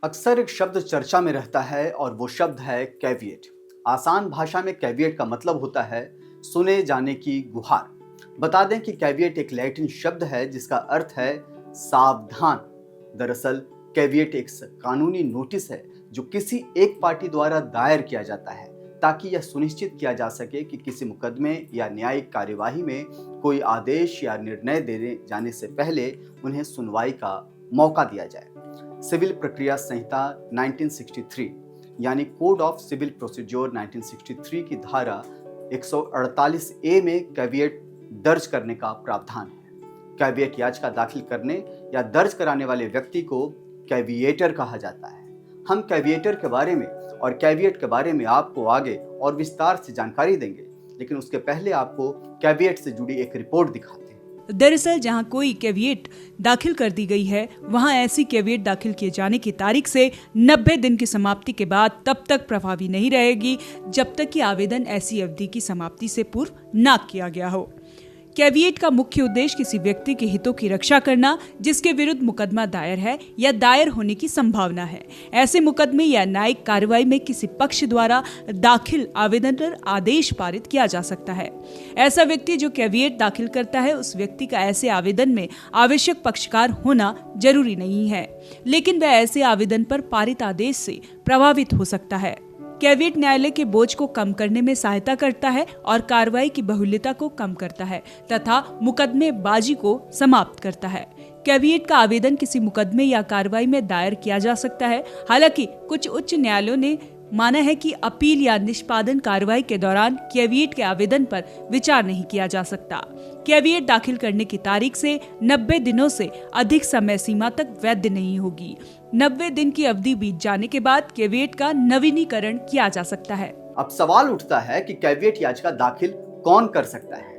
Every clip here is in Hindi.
अक्सर एक शब्द चर्चा में रहता है और वो शब्द है कैविएट। आसान भाषा में कैविएट का मतलब होता है सुने जाने की गुहार। बता दें कि कैविएट एक लैटिन शब्द है जिसका अर्थ है सावधान। दरअसल कैविएट एक कानूनी नोटिस है जो किसी एक पार्टी द्वारा दायर किया जाता है ताकि यह सुनिश्चित किया जा सके कि किसी मुकदमे या न्यायिक कार्यवाही में कोई आदेश या निर्णय देने जाने से पहले उन्हें सुनवाई का मौका दिया जाए। सिविल प्रक्रिया संहिता 1963 यानी कोड ऑफ सिविल प्रोसीजर 1963 की धारा 148 ए में कैविएट दर्ज करने का प्रावधान है। कैविएट याचिका दाखिल करने या दर्ज कराने वाले व्यक्ति को कैविएटर कहा जाता है। हम कैविएटर के बारे में और कैविएट के बारे में आपको आगे और विस्तार से जानकारी देंगे, लेकिन उसके पहले आपको कैविएट से जुड़ी एक रिपोर्ट दिखाते हैं। दरअसल जहां कोई कैविएट दाखिल कर दी गई है, वहां ऐसी कैविएट दाखिल किए जाने की तारीख से 90 दिन की समाप्ति के बाद तब तक प्रभावी नहीं रहेगी जब तक कि आवेदन ऐसी अवधि की समाप्ति से पूर्व न किया गया हो। कैविएट का मुख्य उद्देश्य किसी व्यक्ति के हितों की रक्षा करना जिसके विरुद्ध मुकदमा दायर है या दायर होने की संभावना है। ऐसे मुकदमे या न्यायिक कार्रवाई में किसी पक्ष द्वारा दाखिल आवेदन पर आदेश पारित किया जा सकता है। ऐसा व्यक्ति जो कैविएट दाखिल करता है, उस व्यक्ति का ऐसे आवेदन में आवश्यक पक्षकार होना जरूरी नहीं है, लेकिन वह ऐसे आवेदन पर पारित आदेश से प्रभावित हो सकता है। कैविएट न्यायालय के बोझ को कम करने में सहायता करता है और कार्रवाई की बहुल्यता को कम करता है तथा मुकदमेबाजी को समाप्त करता है। कैविएट का आवेदन किसी मुकदमे या कार्रवाई में दायर किया जा सकता है। हालांकि कुछ उच्च न्यायालयों ने माना है कि अपील या निष्पादन कार्रवाई के दौरान कैविएट के आवेदन पर विचार नहीं किया जा सकता। कैविएट दाखिल करने की तारीख से 90 दिनों से अधिक समय सीमा तक वैध नहीं होगी। 90 दिन की अवधि बीत जाने के बाद कैविएट का नवीनीकरण किया जा सकता है। अब सवाल उठता है कि कैविएट याचिका दाखिल कौन कर सकता है।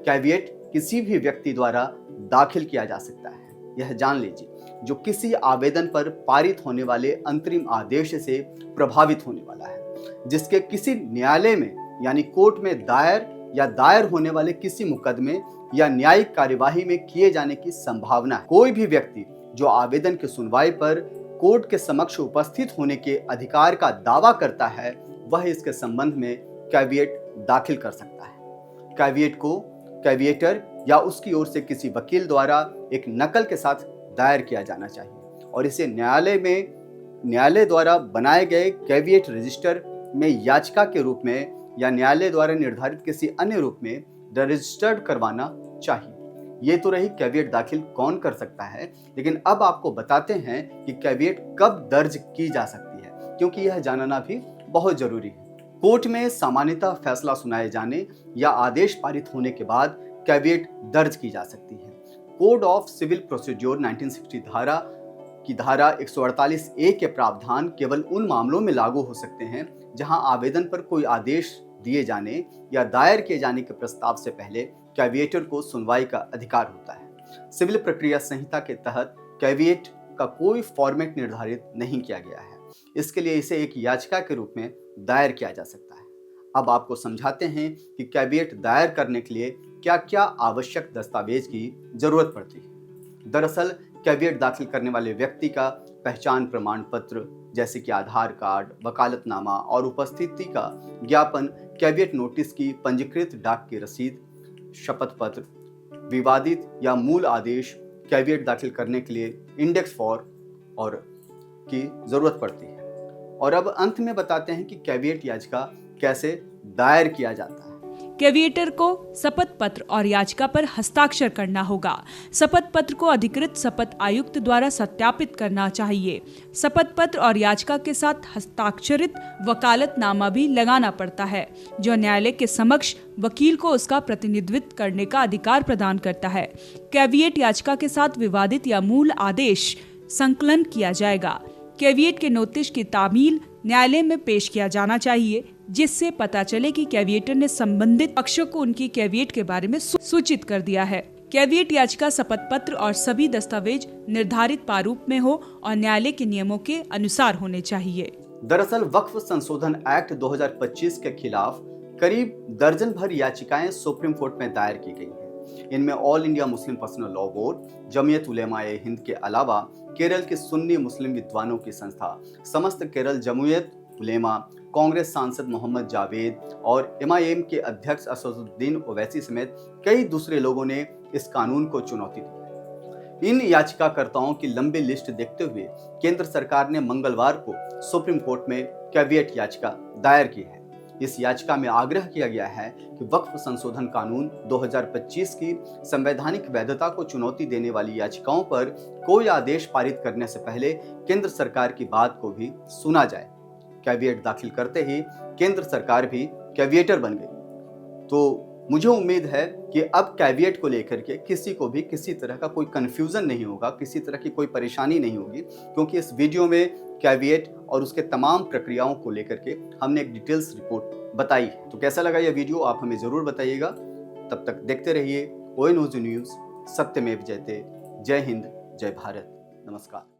कैविएट किसी भी व्यक्ति द्वारा दाखिल किया जा सकता है, यह जान लीजिए, जो किसी आवेदन पर पारित होने वाले अंतरिम आदेश से प्रभावित होने वाला है, जिसके किसी न्यायालय में यानी कोर्ट में दायर या दायर होने वाले किसी मुकदमे या न्यायिक कार्यवाही में किए जाने की संभावना है। कोई भी व्यक्ति जो आवेदन की सुनवाई पर कोर्ट के समक्ष उपस्थित होने के अधिकार का दावा करता है, वह इसके संबंध में कैविएट दाखिल कर सकता है। कैविएट को कैविएटर या उसकी ओर से किसी वकील द्वारा एक नकल के साथ दायर किया जाना चाहिए और इसे न्यायालय द्वारा बनाए गए कैविएट रजिस्टर में याचिका के रूप में या न्यायालय द्वारा निर्धारित किसी अन्य रूप में रजिस्टर्ड करवाना चाहिए। ये तो रही कैविएट दाखिल कौन कर सकता है, लेकिन अब आपको बताते हैं कि कैविएट कब दर्ज की जा सकती है, क्योंकि यह जानना भी बहुत जरूरी है। कोर्ट में सामान्यतः फैसला सुनाए जाने या आदेश पारित होने के बाद कैविएट दर्ज की जा सकती है। कोड ऑफ सिविल प्रोसीजर 1960 की धारा 148 ए के प्रावधान केवल उन मामलों में लागू हो सकते हैं जहां आवेदन पर कोई आदेश दिए जाने या दायर किए जाने के प्रस्ताव से पहले कैविएटर को सुनवाई का अधिकार होता है। सिविल प्रक्रिया संहिता के तहत कैविएट का कोई फॉर्मेट निर्धारित नहीं किया गया है, इसके लिए इसे एक याचिका के रूप में दायर किया जा सकता है। अब आपको समझाते हैं कि कैविएट दायर करने के लिए क्या क्या आवश्यक दस्तावेज की जरूरत पड़ती है। दरअसल कैविएट दाखिल करने वाले व्यक्ति का पहचान प्रमाण पत्र जैसे कि आधार कार्ड, वकालतनामा और उपस्थिति का ज्ञापन, कैविएट नोटिस की पंजीकृत डाक की रसीद, शपथ पत्र, विवादित या मूल आदेश, कैविएट दाखिल करने के लिए इंडेक्स फॉर्म और की जरूरत पड़ती है। और अब अंत में बताते हैं कि कैविएट याचिका कैसे दायर किया जाता है। कैविएटर को शपथ पत्र और याचिका पर हस्ताक्षर करना होगा। शपथ पत्र को अधिकृत शपथ आयुक्त द्वारा सत्यापित करना चाहिए। शपथ पत्र और याचिका के साथ हस्ताक्षरित वकालतनामा भी लगाना पड़ता है, जो न्यायालय के समक्ष वकील को उसका प्रतिनिधित्व करने का अधिकार प्रदान करता है। कैविएट याचिका के साथ विवादित या मूल आदेश संकलन किया जाएगा। कैविएट के नोटिस की तामील न्यायालय में पेश किया जाना चाहिए, जिससे पता चले कि कैविएटर ने संबंधित पक्षों को उनकी कैविएट के बारे में सूचित कर दिया है। कैविएट याचिका, शपथ पत्र और सभी दस्तावेज निर्धारित प्रारूप में हो और न्यायालय के नियमों के अनुसार होने चाहिए। दरअसल वक्फ संशोधन एक्ट 2025 के खिलाफ करीब दर्जन भर याचिकाएं सुप्रीम कोर्ट में दायर की गई हैं। इनमें all India Muslim personal law board, Jamiat Ulema-e Hind के अलावा केरल के सुन्नी मुस्लिम विद्वानों की संस्था, समस्त केरल जमूयत उलेमा, कांग्रेस सांसद मोहम्मद जावेद और एमआईएम के अध्यक्ष असदुद्दीन ओवैसी समेत कई दूसरे लोगों ने इस कानून को चुनौती दी। इन याचिकाकर्ताओं की लंबी लिस्ट देखते हुए केंद्र सरकार ने मंगलवार को सुप्रीम कोर्ट में कैविएट याचिका दायर की है। इस याचिका में आग्रह किया गया है कि वक्फ संशोधन कानून 2025 की संवैधानिक वैधता को चुनौती देने वाली याचिकाओं पर कोई आदेश पारित करने से पहले केंद्र सरकार की बात को भी सुना जाए। कैविएट दाखिल करते ही केंद्र सरकार भी कैविएटर बन गई। तो मुझे उम्मीद है कि अब कैविएट को लेकर के किसी को भी किसी तरह का कोई कंफ्यूजन नहीं होगा, किसी तरह की कोई परेशानी नहीं होगी, क्योंकि इस वीडियो में कैविएट और उसके तमाम प्रक्रियाओं को लेकर के हमने एक डिटेल्स रिपोर्ट बताई है। तो कैसा लगा यह वीडियो आप हमें ज़रूर बताइएगा। तब तक देखते रहिए ONOG न्यूज़, सत्यमेव जयते। जय हिंद, जय भारत, नमस्कार।